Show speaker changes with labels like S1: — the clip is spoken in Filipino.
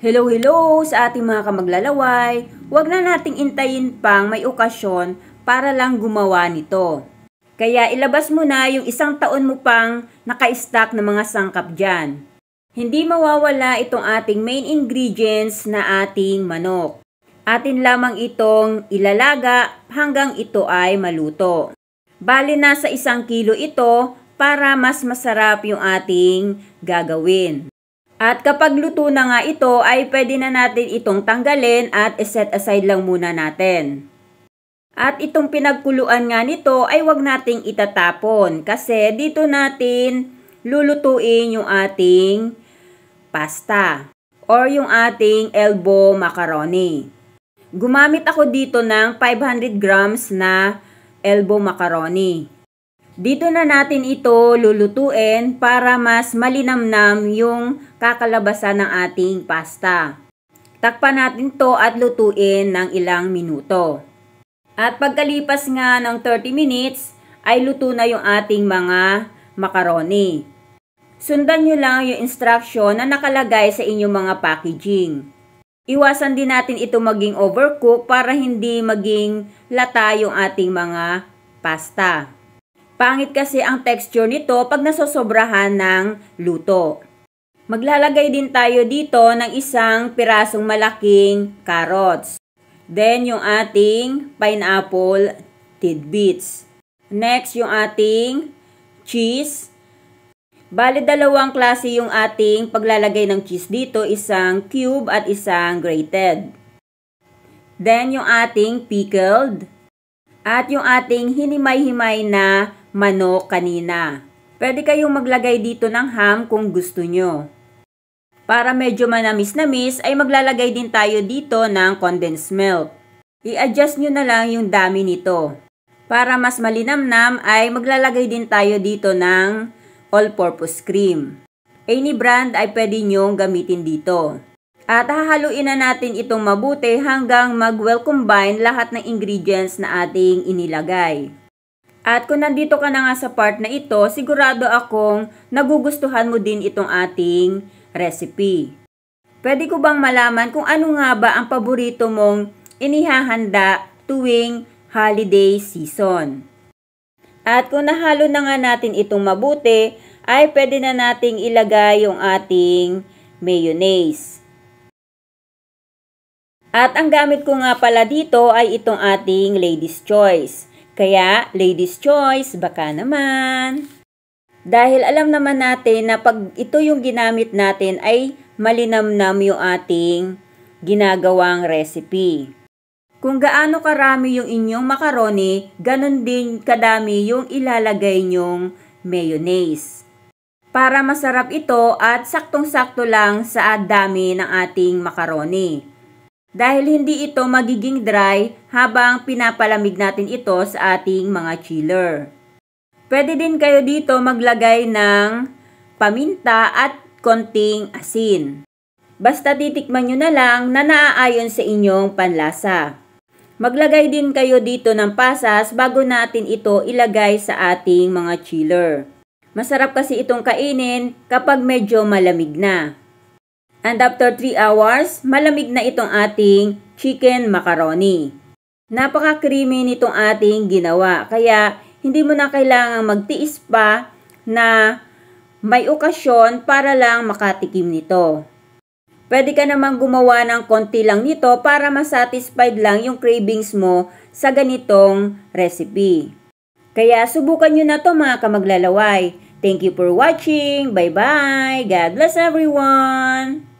S1: Hello sa ating mga kamaglalaway. Huwag na nating intayin pang may okasyon para lang gumawa nito. Kaya ilabas mo na yung 1 taon mo pang naka-stock na mga sangkap dyan. Hindi mawawala itong ating main ingredients na ating manok. Atin lamang itong ilalaga hanggang ito ay maluto. Bali nasa 1 kilo ito para mas masarap yung ating gagawin. At kapag luto na nga ito ay pwede na natin itong tanggalin at iset aside lang muna natin. At itong pinagkuluan nga nito ay wag nating itatapon kasi dito natin lulutuin yung ating pasta or yung ating elbow macaroni. Gumamit ako dito ng 500 grams na elbow macaroni. Dito na natin ito lulutuin para mas malinamnam yung kakalabasan ng ating pasta. Takpan natin to at lutuin ng ilang minuto. At pagkalipas nga ng 30 minutes ay luto na yung ating mga macaroni. Sundan nyo lang yung instruction na nakalagay sa inyong mga packaging. Iwasan din natin ito maging overcook para hindi maging lata yung ating mga pasta. Pangit kasi ang texture nito pag nasosobrahan ng luto. Maglalagay din tayo dito ng 1 pirasong malaking carrots. Then yung ating pineapple tidbits. Next yung ating cheese. Bali 2 klase yung ating paglalagay ng cheese dito, 1 cube at 1 grated. Then yung ating pickled. At yung ating hinimay-himay na manok kanina. Pwede kayong maglagay dito ng ham kung gusto nyo. Para medyo manamis-namis ay maglalagay din tayo dito ng condensed milk. I-adjust nyo na lang yung dami nito. Para mas malinamnam ay maglalagay din tayo dito ng all-purpose cream. Any brand ay pwede nyong gamitin dito. At hahaluin na natin itong mabuti hanggang mag-well combine lahat ng ingredients na ating inilagay. At kung nandito ka na nga sa part na ito, sigurado akong nagugustuhan mo din itong ating recipe. Pwede ko bang malaman kung ano nga ba ang paborito mong inihahanda tuwing holiday season? At kung nahalo na nga natin itong mabuti, ay pwede na nating ilagay yung ating mayonnaise. At ang gamit ko nga pala dito ay itong ating Lady's Choice. Kaya, Lady's Choice, baka naman. Dahil alam naman natin na pag ito yung ginamit natin ay malinamnam yung ating ginagawang recipe. Kung gaano karami yung inyong macaroni, ganun din kadami yung ilalagay nyong mayonnaise. Para masarap ito at saktong-sakto lang sa dami ng ating macaroni. Dahil hindi ito magiging dry habang pinapalamig natin ito sa ating mga chiller. Pwede din kayo dito maglagay ng paminta at konting asin. Basta titikman nyo na lang na naaayon sa inyong panlasa. Maglagay din kayo dito ng pasas bago natin ito ilagay sa ating mga chiller. Masarap kasi itong kainin kapag medyo malamig na. And after 3 hours, malamig na itong ating chicken macaroni. Napaka-creamy nitong ating ginawa. Kaya hindi mo na kailangang magtiis pa na may okasyon para lang makatikim nito. Pwede ka namang gumawa ng konti lang nito para masatisfied lang yung cravings mo sa ganitong recipe. Kaya subukan nyo na to mga kamaglalaway. Thank you for watching. Bye-bye. God bless everyone.